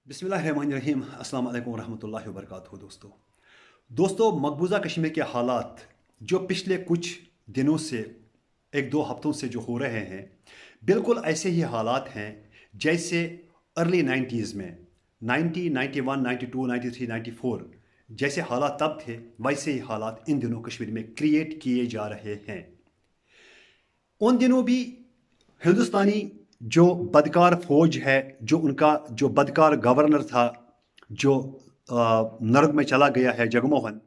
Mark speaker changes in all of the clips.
Speaker 1: बिस्मिल्लाहिर्रहमानिर्रहीम अस्सलाम वालेकुम रहमतुल्लाहि व बरकातहू। दोस्तों मकबूजा कश्मीर के हालात जो पिछले कुछ दिनों से एक दो हफ्तों से जो हो रहे हैं बिल्कुल ऐसे ही हालात हैं जैसे अर्ली 90s में 90, 91, 92, 93, 94 जैसे हालात तब थे वैसे ही हालात इन दिनों कश्मीर में क्रिएट किए जा रहे हैं। उन दिनों भी हिंदुस्तानी जो बदकार फौज है, जो उनका जो बदकार गवर्नर था, जो नर्क में चला गया है, जगमोहन,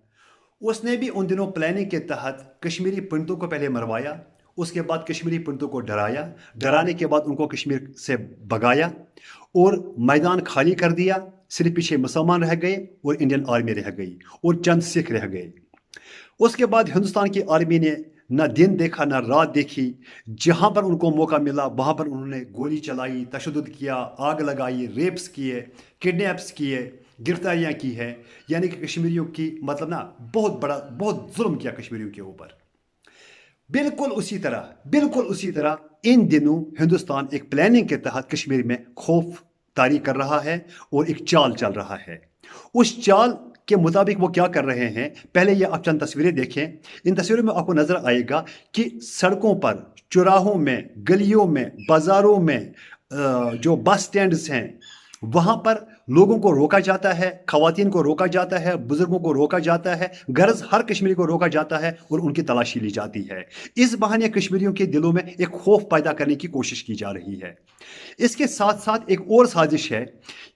Speaker 1: उसने भी उन दिनों प्लानिंग के तहत कश्मीरी पंडितों को पहले मरवाया, उसके बाद कश्मीरी पंडितों को डराया, डराने के बाद उनको कश्मीर से भगाया और मैदान खाली कर दिया। सिर्फ पीछे मुसलमान रह गए और इंडियन आर्मी रह गई और चंद सिख रह गए। उसके बाद हिंदुस्तान की आर्मी ने ना दिन देखा ना रात देखी, जहां पर उनको मौका मिला वहां पर उन्होंने गोली चलाई, तशद्दुद किया, आग लगाई, रेप्स किए, किडनैप्स किए, गिरफ्तारियां की है। यानी कि कश्मीरियों की मतलब ना बहुत जुल्म किया कश्मीरियों के ऊपर। बिल्कुल उसी तरह इन दिनों हिंदुस्तान एक प्लानिंग के तहत कश्मीर में खौफ तारी कर रहा है और एक चाल चल रहा है। उस चाल के मुताबिक वो क्या कर रहे हैं, पहले ये आप चंद तस्वीरें देखें। इन तस्वीरों में आपको नजर आएगा कि सड़कों पर, चौराहों में, गलियों में, बाजारों में, जो बस स्टैंड्स हैं वहां पर लोगों को रोका जाता है, खवातीन को रोका जाता है, बुजुर्गों को रोका जाता है, गर्ज हर कश्मीरी को रोका जाता है और उनकी तलाशी ली जाती है। इस बहाने कश्मीरियों के दिलों में एक खौफ पैदा करने की कोशिश की जा रही है। इसके साथ साथ एक और साजिश है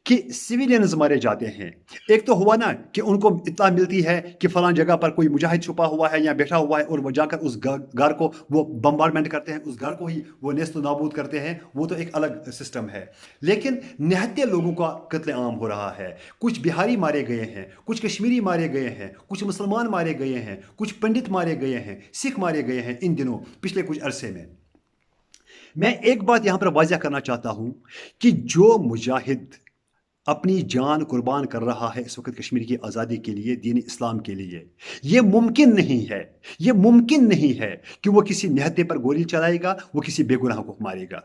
Speaker 1: कि सिविलियंस मारे जाते हैं। एक तो हुआ ना कि उनको इत्तला मिलती है कि फलां जगह पर कोई मुजाहिद छुपा हुआ है या बैठा हुआ है और वो जाकर उस घर को वो बम्बार्डमेंट करते हैं, उस घर को ही वो नेस्त नाबूद करते हैं। वो तो एक अलग सिस्टम है। लेकिन निहत्ते लोगों का कत्ले आम हो रहा है। कुछ बिहारी मारे गए हैं, कुछ कश्मीरी मारे गए हैं, कुछ मुसलमान मारे गए हैं, कुछ पंडित मारे गए हैं, सिख मारे गए हैं इन दिनों पिछले कुछ अरसे में। मैं एक बात यहां पर वाज़ह करना चाहता हूं कि जो मुजाहिद अपनी जान कुर्बान कर रहा है इस वक्त कश्मीर की आज़ादी के लिए, दीन इस्लाम के लिए, ये मुमकिन नहीं है कि वो किसी निहत्ते पर गोली चलाएगा, वो किसी बेगुनाह को मारेगा।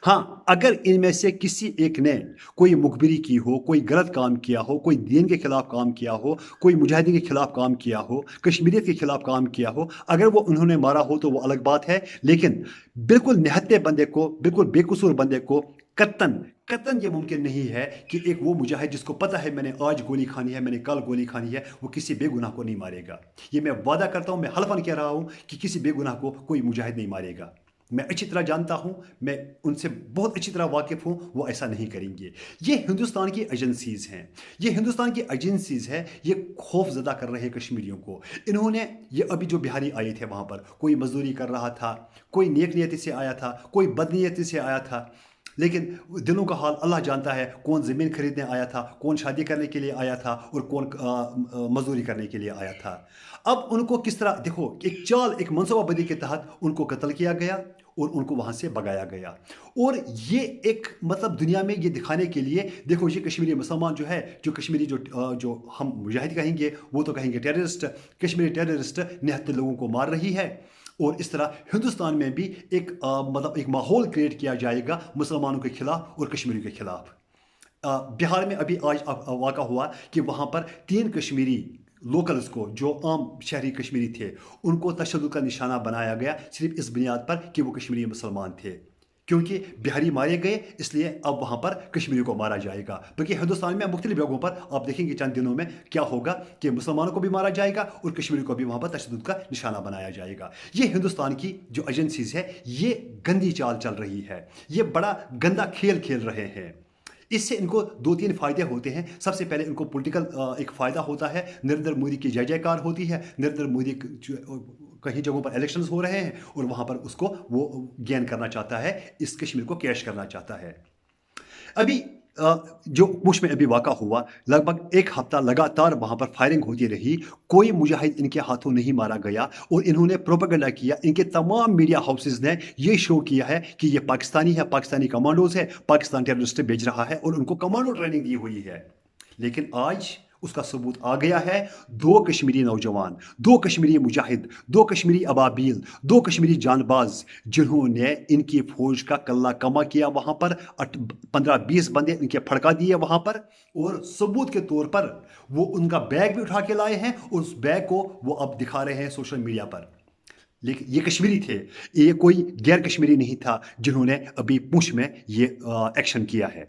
Speaker 1: हाँ, अगर इनमें से किसी एक ने कोई मुखबिरी की हो, कोई गलत काम किया हो, कोई दीन के खिलाफ काम किया हो, कोई मुजाहिदीन के खिलाफ काम किया हो, कश्मीरियत के खिलाफ काम किया हो, अगर वो उन्होंने मारा हो तो वो अलग बात है। लेकिन बिल्कुल निहत्ते बंदे को, बिल्कुल बेकसूर बंदे को कतन कतन ये मुमकिन नहीं है कि एक वो मुजाहिद जिसको पता है मैंने आज गोली खानी है, मैंने कल गोली खानी है, वो किसी बेगुनाह को नहीं मारेगा। ये मैं वादा करता हूँ, मैं हल्फन कह रहा हूँ कि किसी बेगुनाह को कोई मुजाहिद नहीं मारेगा। मैं अच्छी तरह जानता हूं, मैं उनसे बहुत अच्छी तरह वाकिफ हूं, वो ऐसा नहीं करेंगे। ये हिंदुस्तान की एजेंसीज हैं, ये हिंदुस्तान की एजेंसीज हैं, ये खौफ ज़दा कर रहे हैं कश्मीरियों को। इन्होंने ये अभी जो बिहारी आए थे वहां पर, कोई मजदूरी कर रहा था, कोई नेक नियति से आया था, कोई बदनीयती से आया था, लेकिन दिलों का हाल अल्लाह जानता है। कौन ज़मीन खरीदने आया था, कौन शादी करने के लिए आया था और कौन मजदूरी करने के लिए आया था। अब उनको किस तरह देखो, एक चाल, एक मनसूबाबंदी के तहत उनको कत्ल किया गया और उनको वहां से भगाया गया। और ये एक मतलब दुनिया में ये दिखाने के लिए, देखो ये कश्मीरी मुसलमान जो है, जो कश्मीरी जो हम मुजाहिद कहेंगे वो तो कहेंगे टेररिस्ट, कश्मीरी टेररिस्ट निहत्ते लोगों को मार रही है। और इस तरह हिंदुस्तान में भी एक मतलब एक माहौल क्रिएट किया जाएगा मुसलमानों के खिलाफ और कश्मीरियों के खिलाफ। बिहार में अभी आज वाक़ा हुआ कि वहाँ पर 3 कश्मीरी लोकल्स को, जो आम शहरी कश्मीरी थे, उनको तशद्दुद का निशाना बनाया गया सिर्फ इस बुनियाद पर कि वो कश्मीरी मुसलमान थे। क्योंकि बिहारी मारे गए इसलिए अब वहाँ पर कश्मीरी को मारा जाएगा। बल्कि हिंदुस्तान में मुख्तलिफ जगहों पर आप देखेंगे चंद दिनों में क्या होगा कि मुसलमानों को भी मारा जाएगा और कश्मीरी को भी वहाँ पर तशद्दुद का निशाना बनाया जाएगा। ये हिंदुस्तान की जो एजेंसीज है, ये गंदी चाल चल रही है, ये बड़ा गंदा खेल खेल रहे हैं। इससे इनको 2-3 फ़ायदे होते हैं। सबसे पहले इनको पॉलिटिकल एक फ़ायदा होता है, नरेंद्र मोदी की जय जयकार होती है, नरेंद्र मोदी कहीं जगहों पर इलेक्शंस हो रहे हैं और वहाँ पर उसको वो गेन करना चाहता है, इस कश्मीर को कैश करना चाहता है। अभी जो पुश में अभी वाक़ा हुआ, लगभग 1 हफ्ता लगातार वहाँ पर फायरिंग होती रही, कोई मुजाहिद इनके हाथों नहीं मारा गया और इन्होंने प्रोपेगेंडा किया। इनके तमाम मीडिया हाउसेज़ ने ये शो किया है कि ये पाकिस्तानी है, पाकिस्तानी कमांडोज़ है, पाकिस्तान टेररिस्ट भेज रहा है और उनको कमांडो ट्रेनिंग दी हुई है। लेकिन आज اس کا ثبوت آ گیا ہے۔ 2 کشمیری نوجوان، 2 کشمیری مجاہد، 2 کشمیری ابابیل، 2 کشمیری جان باز، جنہوں نے ان کی فوج کا کلہ کما کیا وہاں پر، 15-20 بندے ان کے پھڑکا دیے وہاں پر، اور ثبوت کے طور پر وہ ان کا بیگ بھی اٹھا کے لائے ہیں، اور اس بیگ کو وہ اب دکھا رہے ہیں سوشل میڈیا پر۔ لیکن یہ کشمیری تھے، یہ کوئی غیر کشمیری نہیں تھا جنہوں نے ابھی پونچھ میں یہ ایکشن کیا ہے،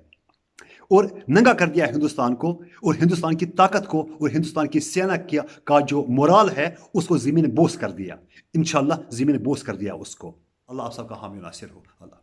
Speaker 1: اور ننگا کر دیا ہندوستان کو، اور ہندوستان کی طاقت کو، اور ہندوستان کی سینا کا جو مورال ہے اس کو زمین بوس کر دیا، انشاءاللہ زمین بوس کر دیا اس کو۔ اللہ آپ سب کا حامی و ناصر ہو۔ اللہ